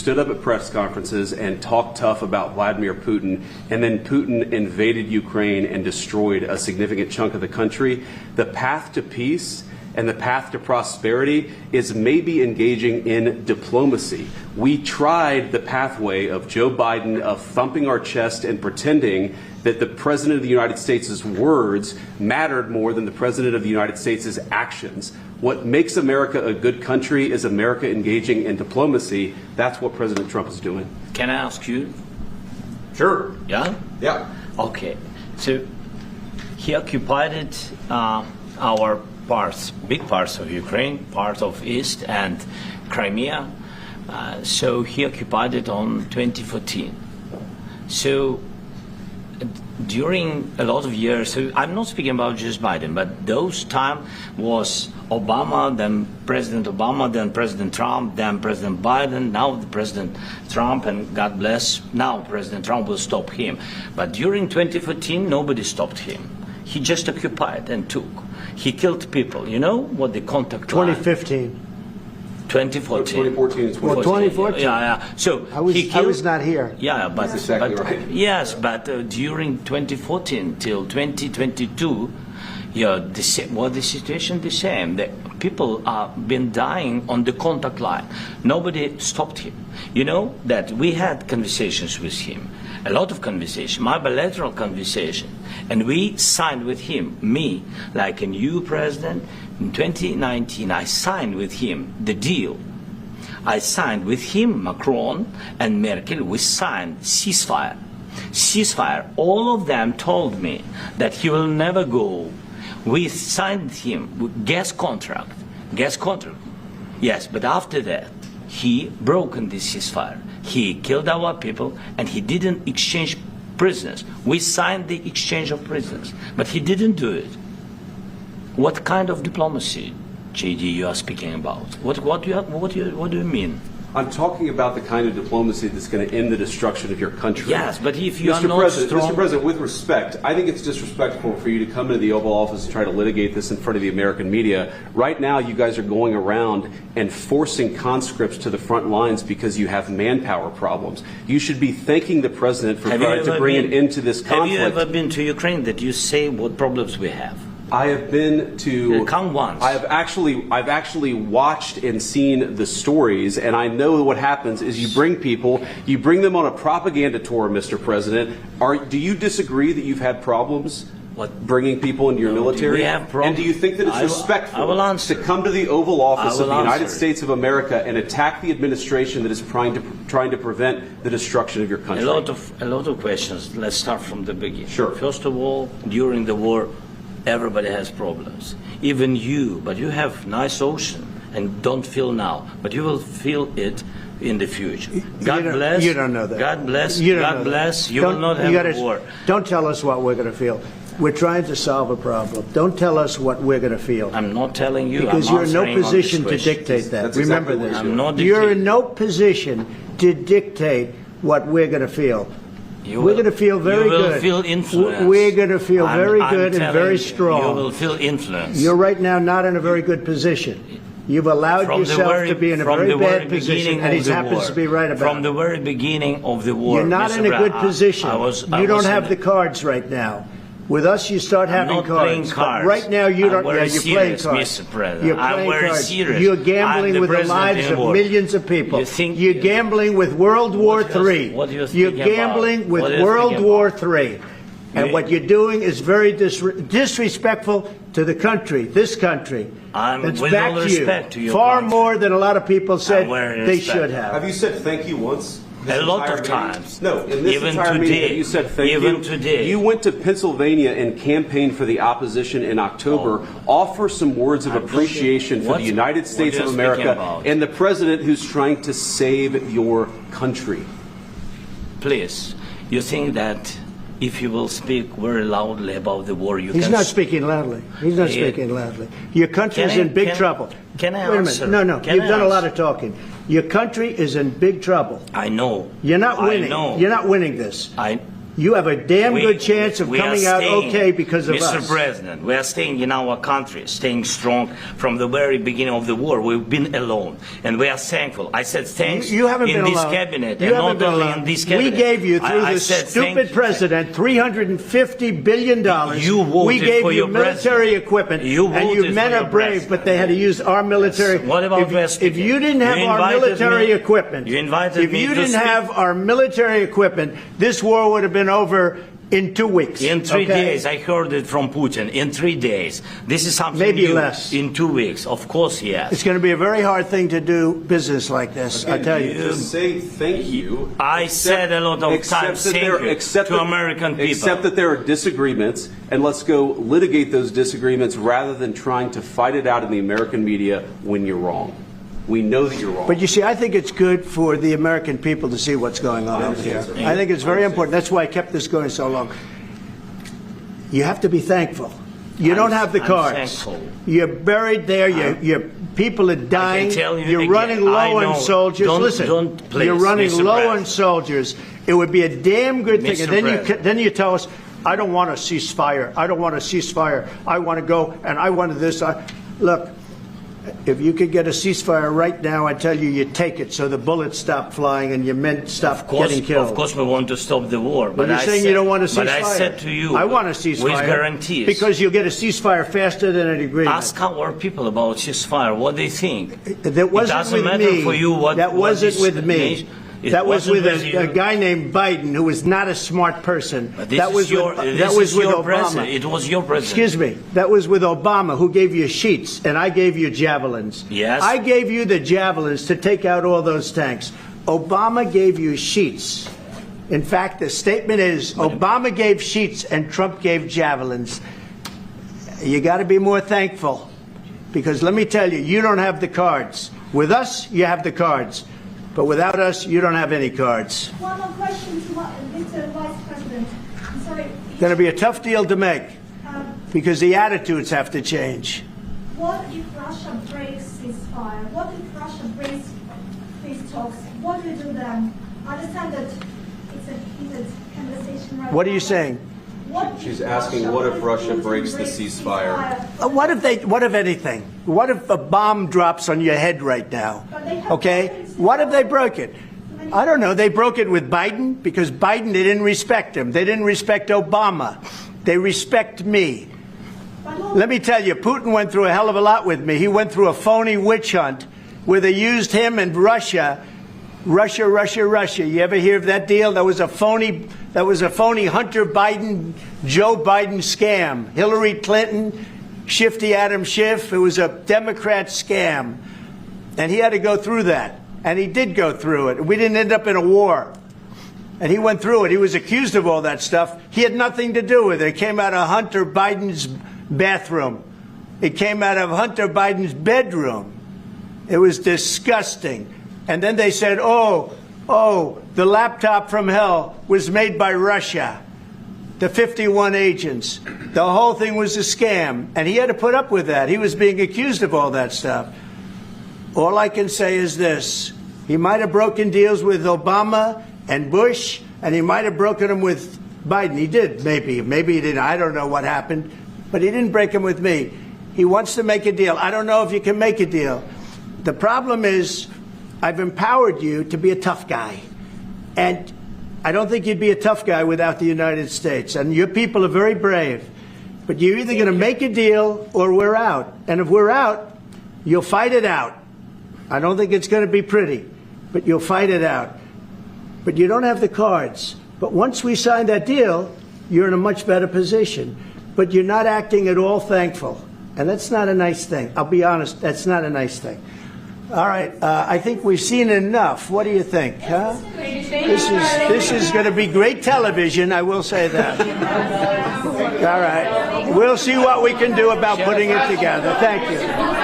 stood up at press conferences and talked tough about Vladimir Putin, and then Putin invaded Ukraine and destroyed a significant chunk of the country. The path to peace and the path to prosperity is maybe engaging in diplomacy. We tried the pathway of Joe Biden of thumping our chest and pretending that the President of the United States' words mattered more than the President of the United States' actions. What makes America a good country is America engaging in diplomacy. That's what President Trump is doing. Can I ask you? Sure. Yeah? Yeah. Okay. So he occupied our parts, big parts of Ukraine, part of East and Crimea. So he occupied it on 2014. So during a lot of years, so I'm not speaking about just Biden, but those time was Obama, then President Obama, then President Trump, then President Biden, now the President Trump, and God bless, now President Trump will stop him. But during 2014, nobody stopped him. He just occupied and took. He killed people. You know what the contact 2015. 2014. 2014 is Well, 2014. Yeah. So I was not here. Yeah, but, That's exactly right. Yes, but during 2014 till 2022, the situation the same. The people have been dying on the contact line. Nobody stopped him. You know that we had conversations with him, a lot of conversation, my bilateral conversation, and we signed with him, me, like a new president. In 2019, I signed with him the deal. I signed with him, Macron and Merkel, we signed ceasefire. Ceasefire, all of them told me that he will never go. We signed him with gas contract. Yes, but after that, he broken the ceasefire. He killed our people and he didn't exchange prisoners. We signed the exchange of prisoners, but he didn't do it. What kind of diplomacy, JD, you are speaking about? What do you mean? I'm talking about the kind of diplomacy that's going to end the destruction of your country. Yes, but if you Mr. are not President, strong... Mr. President, with respect, I think it's disrespectful for you to come into the Oval Office and try to litigate this in front of the American media. Right now, you guys are going around and forcing conscripts to the front lines because you have manpower problems. You should be thanking the President for trying to bring an end to this conflict. Have you ever been to Ukraine that you say what problems we have? I have been to. Come once. I've actually watched and seen the stories, and I know what happens is you bring people, you bring them on a propaganda tour, Mr. President. Do you disagree that you've had problems bringing people into your military? We have problems. And do you think that it's respectful to come to the Oval Office of the United States of America and attack the administration that is trying to prevent the destruction of your country? A lot of questions. Let's start from the beginning. Sure. First of all, during the war, everybody has problems, even you, but you have nice ocean and don't feel now, but you will feel it in the future. God bless. You don't know that. God bless. You God bless. You will not have a war. Don't tell us what we're going to feel. We're trying to solve a problem. Don't tell us what we're going to feel. I'm not telling you. Because you're in no position to dictate that. That's Remember exactly this. I'm not You're in no position to dictate what we're going to feel. We're going to feel very good. You will feel influence. We're going to feel very good and very strong. You will feel influence. You're right now not in a very good position. You've allowed yourself to be in a very bad position, and he happens to be right about it. From the very beginning of the war, you're not in a good position. You don't have the cards right now. With us, you start having cards. Playing cards. Right now, you don't. Yeah, you're playing cards. Mr. President. You're playing I'm very cards. serious. You're gambling with the lives of millions of people. You're gambling with World War III. You're gambling with World War III. And what you're doing is very disrespectful to the country, this country. It's back to you. Far more than a lot of people said they should have. Have you said thank you once? A lot of times. No, in this even entire today, meeting, you said thank you. Even today. You went to Pennsylvania and campaigned for the opposition in October. Offer some words of appreciation for the United States of America and the president who's trying to save your country. Please, you think that if you will speak very loudly about the war, you He's not speaking loudly. He's not speaking loudly. Your country is in big trouble. Can I Wait a answer? minute. No. You've done a lot of talking. Your country is in big trouble. I know. You're not winning. I know. You're not winning this. you have a damn good chance of coming out okay because of us. Mr. President, we are staying in our country, staying strong from the very beginning of the war. We've been alone, and we are thankful. I said thanks you haven't in been this alone. cabinet, you and haven't not been only alone. in this cabinet. We gave you, through the stupid president, $350 billion. You voted we gave for you your military president. equipment, You and you voted men for are your brave, president. but they had to use our military. What about if you didn't have our military equipment, you invited if me you to didn't speak. have our military equipment, this war would have been over in 2 weeks. In 3 days, I heard it from Putin. In 3 days, this is something maybe new. less. In 2 weeks, of course, yes. It's going to be a very hard thing to do business like this. I tell you. Just say thank you. I said a lot of times thank you to American people. Accept that there are disagreements, and let's go litigate those disagreements rather than trying to fight it out in the American media when you're wrong. We know that you're wrong. But you see, I think it's good for the American people to see what's going on over here. I think it's very important. That's why I kept this going so long. You have to be thankful. You don't have the cards. Thankful. You're buried there. Your people are dying. You're running low on soldiers. Listen, you're running low on soldiers. It would be a damn good thing. And then you tell us, I don't want a ceasefire. I don't want a ceasefire. I want to go and I want this. Look. If you could get a ceasefire right now, I tell you, you take it so the bullets stop flying and your men stop getting killed. Of course, we want to stop the war. But you're saying you don't want a ceasefire. But I said to you, I want a ceasefire. With guarantees. Because you'll get a ceasefire faster than an agreement. Ask our people about ceasefire, what they think. That wasn't it doesn't with matter me. for you what. That wasn't with me. That was with a guy named Biden, who was not a smart person. That was with Obama. It was your president. Excuse me. That was with Obama, who gave you sheets, and I gave you javelins. Yes. I gave you the javelins to take out all those tanks. Obama gave you sheets. In fact, the statement is Obama gave sheets and Trump gave javelins. You got to be more thankful, because let me tell you, you don't have the cards. With us, you have the cards. But without us, you don't have any cards. One more question to Mr. Vice President. I'm sorry. It's going to be a tough deal to make, because the attitudes have to change. What if Russia breaks ceasefire? What if Russia breaks peace talks? What do we do then? I understand that it's a heated conversation right now. What are you saying? She's asking, what if Russia breaks the ceasefire? What if anything? What if a bomb drops on your head right now? Okay? What if they broke it? I don't know. They broke it with Biden, because Biden, they didn't respect him. They didn't respect Obama. They respect me. Let me tell you, Putin went through a hell of a lot with me. He went through a phony witch hunt where they used him and Russia. Russia. You ever hear of that deal? That was a phony Hunter Biden, Joe Biden scam. Hillary Clinton, Shifty Adam Schiff. It was a Democrat scam. And he had to go through that. And he did go through it. We didn't end up in a war. And he went through it. He was accused of all that stuff. He had nothing to do with it. It came out of Hunter Biden's bathroom. It came out of Hunter Biden's bedroom. It was disgusting. And then they said, oh, the laptop from hell was made by Russia. The 51 agents. The whole thing was a scam. And he had to put up with that. He was being accused of all that stuff. All I can say is this. He might have broken deals with Obama and Bush, and he might have broken them with Biden. He did, maybe. Maybe he didn't. I don't know what happened. But he didn't break them with me. He wants to make a deal. I don't know if you can make a deal. The problem is, I've empowered you to be a tough guy. And I don't think you'd be a tough guy without the United States. And your people are very brave. But you're either going to make a deal or we're out. And if we're out, you'll fight it out. I don't think it's going to be pretty, but you'll fight it out. But you don't have the cards. But once we sign that deal, you're in a much better position. But you're not acting at all thankful. And that's not a nice thing. I'll be honest, that's not a nice thing. All right, I think we've seen enough. What do you think? Huh? This is going to be great television, I will say that. All right. We'll see what we can do about putting it together. Thank you.